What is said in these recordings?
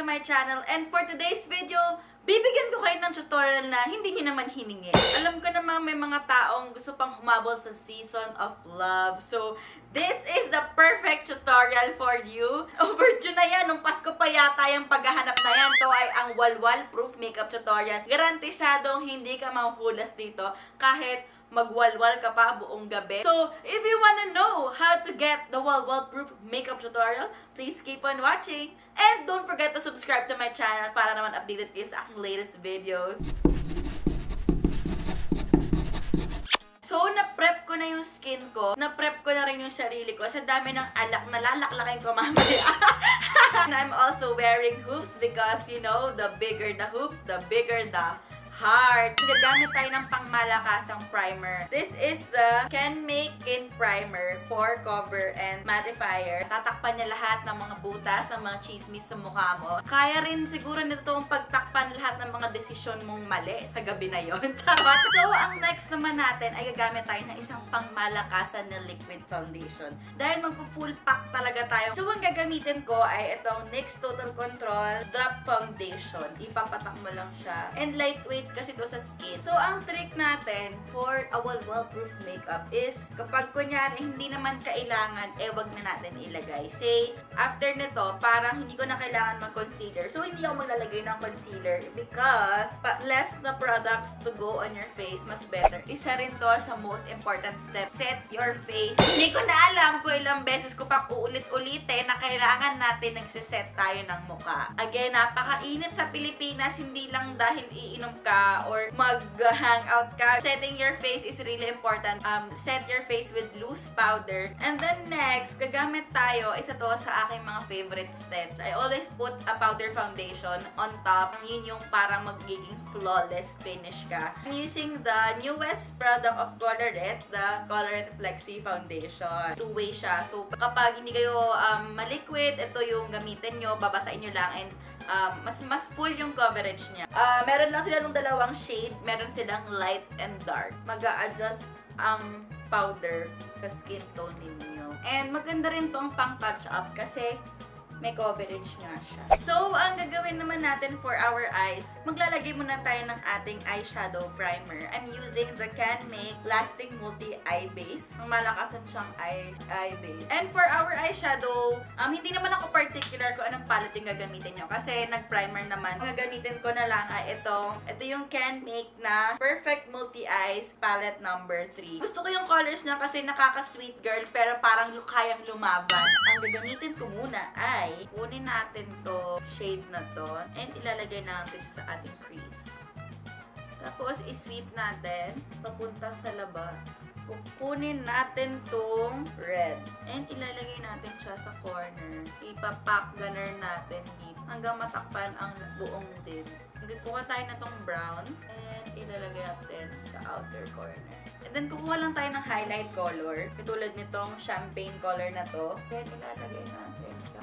to my channel. And for today's video, bibigyan ko kayo ng tutorial na hindi niyo naman hiningi. Alam ko naman may mga taong gusto pang humabol sa season of love. So, this is the perfect tutorial for you. Overdue na yan. Nung Pasko pa yata yung paghahanap na yan. Ito ay ang WALWAL proof makeup tutorial. Garantisadong hindi ka mahuhulas dito kahit magwalwal ka pa buong gabi. So, if you wanna know how to get the WALWAL proof makeup tutorial, please keep on watching. And don't forget to subscribe to my channel para naman updated kayo sa aking latest videos. So, na-prep ko na yung skin ko. Na-prep ko na rin yung sarili ko. Sa dami ng alak, nalalaklakin ko mamaya. And I'm also wearing hoops because, you know, the bigger the hoops, the bigger the heart. Gagamit tayo ng pangmalakasang primer. This is the Can Make Skin Primer, Pore Cover, and Mattifier. Tatakpan niya lahat ng mga butas, ng mga chismis sa mukha mo. Kaya rin siguro nito itong pagtakpan lahat ng mga desisyon mong mali sa gabi na yon. Charot! So, ang next naman natin ay gagamit tayo ng isang pangmalakasan na liquid foundation. Dahil magpo-full pack talaga tayo. So, ang gagamitin ko ay itong NYX Total Control Drop Foundation. Ipapatak mo lang siya. And lightweight kasi ito sa skin. So, ang trick natin for a WALWAL proof makeup is kapag kunyari hindi naman kailangan, wag na natin ilagay. Say, after nito, parang hindi ko na kailangan mag-concealer. So, hindi ako maglalagay ng concealer because less na products to go on your face, mas better. Isa rin to sa most important step. Set your face. Hindi ko na alam kung ilang beses ko pang uulit-ulitin na kailangan natin nagsiset tayo ng mukha. Again, napakainit sa Pilipinas, hindi lang dahil iinom ka or mag-hangout ka. Setting your face is really important. Set your face with loose powder. And then next, gagamit tayo, isa to sa aking mga favorite steps. I always put a powder foundation on top. Yun yung parang magiging flawless finish ka. I'm using the newest product of Colorit, the Colorit Flexi Foundation. Two-way siya. So, kapag hindi kayo maliquid, ito yung gamitin nyo, babasain nyo lang, and mas full yung coverage niya. Meron lang sila ng dalawang shade. Meron silang light and dark. Mag-a-adjust ang powder sa skin tone ninyo. And maganda rin tong pang touch up kasi may coverage nga siya. So, ang gagawin naman natin for our eyes, maglalagay muna tayo ng ating eyeshadow primer. I'm using the Can Make Lasting Multi-Eye Base. Ang malakasan siyang eye base. And for our eyeshadow, hindi naman ako particular kung anong palette yung gagamitin nyo. Kasi nag-primer naman. Ang gagamitin ko na lang ay ito. Ito yung Can Make na Perfect Multi-Eyes Palette number 3. Gusto ko yung colors niya kasi nakaka-sweet girl pero parang kayang lumaban. Ang gagamitin ko muna ay kunin natin to shade na to and ilalagay natin sa ating crease. Tapos, i-sweep natin papunta sa labas. Kukunin natin tong red and ilalagay natin siya sa corner. Ipapack gunner natin dito hanggang matakpan ang buong lid. Kukuha tayo na tong brown and ilalagay natin sa outer corner. And then, kukuha lang tayo ng highlight color. Katulad nitong champagne color na to. Then, ilalagay natin sa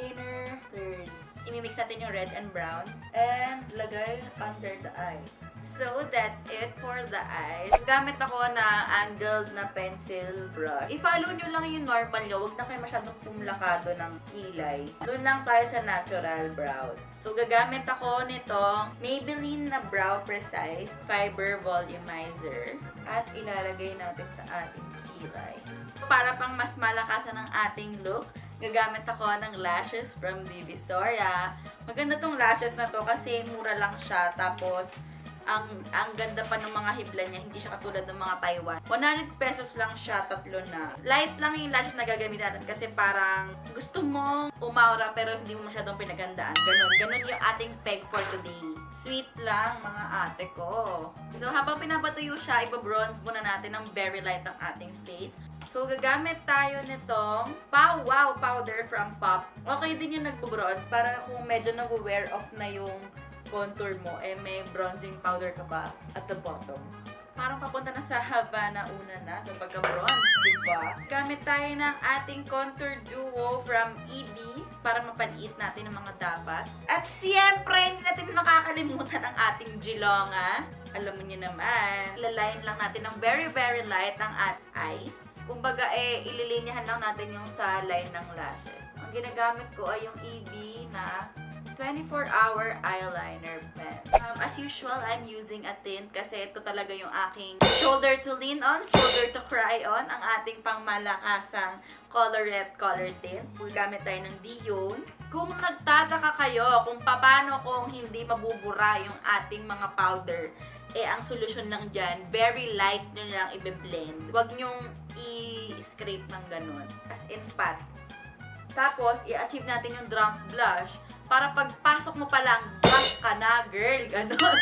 inner thirds. Imimix natin yung red and brown. And, lagay under the eye. So, that's it for the eyes. Gamit ako na angled na pencil brush. I-follow nyo lang yung normal nyo. Huwag na kayo masyadong pumlakado ng kilay. Doon lang tayo sa natural brows. So, gagamit ako nitong Maybelline na Brow Precise Fiber Volumizer. At ilalagay natin sa ating kilay. Para pang mas malakasan ang ating look, gagamit ako ng lashes from Divisoria. Maganda tong lashes na to kasi mura lang siya. Tapos, ang ganda pa ng mga hibla niya. Hindi siya katulad ng mga Taiwan. 100 pesos lang siya, 3 na. Light lang yung lashes na gagamitin natin kasi parang gusto mong umaura pero hindi mo masyadong pinagandaan. Ganon yung ating peg for today. Sweet lang, mga ate ko. So, habang pinapatuyo siya, ipa-bronze muna natin ng very light ang ating face. So, gagamit tayo nitong WALWAL powder from Pop. Okay din yung nagpo-bronze para kung medyo nag-wear off na yung contour mo, may bronzing powder ka ba at the bottom. Parang papunta na sa Havana una na sa pagka-bronze, diba? Gamit tayo ng ating contour duo from EB para mapaliit natin ang mga dapat. At siyempre, hindi natin makakalimutan ang ating jilonga. Alam mo niyo naman, lalayan lang natin ng very, very light ang eyes. Kumbaga, ililinyahan lang natin yung sa line ng lashes. Ang ginagamit ko ay yung EB na 24-hour eyeliner pen. As usual, I'm using a tint kasi ito talaga yung aking shoulder to lean on, shoulder to cry on, ang ating pangmalakasang colorette color tint. Gamit tayo ng dyan. Kung nagtataka kayo kung paano kung hindi mabubura yung ating mga powder, ang solusyon lang dyan, very light nyo lang i-blend. Huwag nyong i-scrape ng ganun. As in pat. Tapos, i-achieve natin yung drunk blush para pagpasok mo pa lang, drunk ka na, girl. Ganon.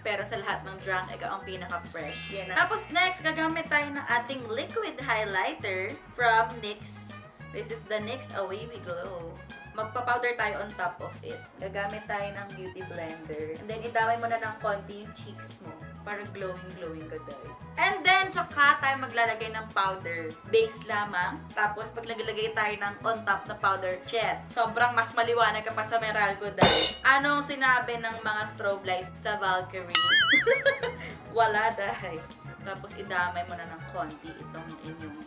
Pero sa lahat ng drunk, ikaw ang pinaka-fresh. Yan na. Tapos next, gagamit tayo ng ating liquid highlighter from NYX. This is the NYX Away We Glow. Magpa-powder tayo on top of it. Gagamit tayo ng beauty blender. And then, idamay mo na ng konti yung cheeks mo para glowing ka dahil. And then, tsaka tayo maglalagay ng powder. Base lamang. Tapos, pag naglagay tayo ng on top na powder, jet. Sobrang mas maliwanag ka pa sa Meralco dahil. Anong sinabi ng mga strobe lights sa Valkyrie? Wala dahil. Tapos, idamay mo na ng konti itong inyong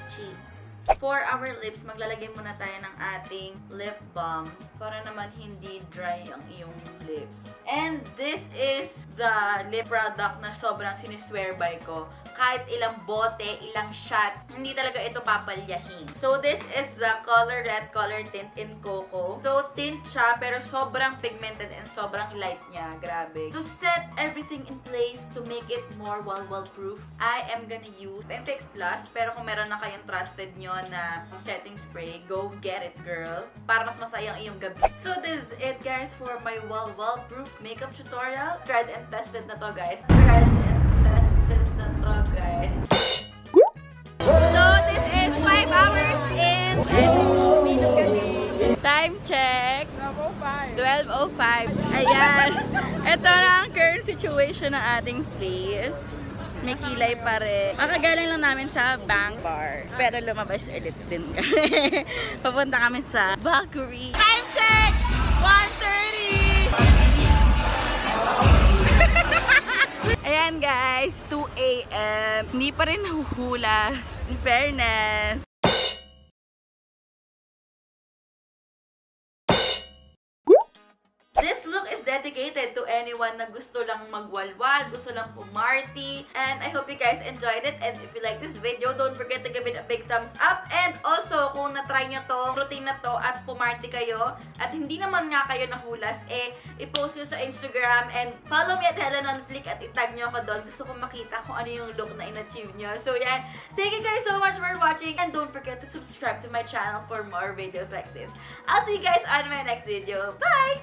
cheeks. For our lips, maglalagay muna tayo ng ating lip balm para naman hindi dry ang iyong lips. And this is the lip product na sobrang siniswear by ko. Kahit ilang bote, ilang shots, hindi talaga ito papalyahin. So, this is the Colorette Color Tint in Coco. So, tint siya, pero sobrang pigmented and sobrang light niya. Grabe. To set everything in place to make it more WALWAL proof, I am gonna use FX Plus. Pero kung meron na kayong trusted nyo na setting spray, go get it, girl. Para mas masaya ang iyong gabi. So, this is it, guys, for my WALWAL proof makeup tutorial. Tried and tested na to, guys. Tried and tested na to, guys. So, this is 5 hours in. Time check. 12:05. Ayan. Ito na ang current situation ng ating face. May kilay pa rin. Makagaling lang namin sa bank bar. Pero lumabas ulit din kami. Papunta kami sa Valkyrie. Time check! 1:30! Ayan guys, 2 AM. Hindi pa rin nahuhulas. In fairness. This look is dedicated to anyone na gusto lang magwalwal, gusto lang pumarty. And I hope you guys enjoyed it. And if you like this video, don't forget to give it a big thumbs up. And also, kung na-try nyo to, routine na to, at pumarty kayo, at hindi naman nga kayo nahulas, i-post nyo sa Instagram. And follow me at HelenOnFleek at itag nyo ako doon. Gusto kong makita kung ano yung look na in-achieve nyo. So yan, thank you guys so much for watching. And don't forget to subscribe to my channel for more videos like this. I'll see you guys on my next video. Bye!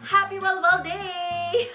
Happy WALWAL Day!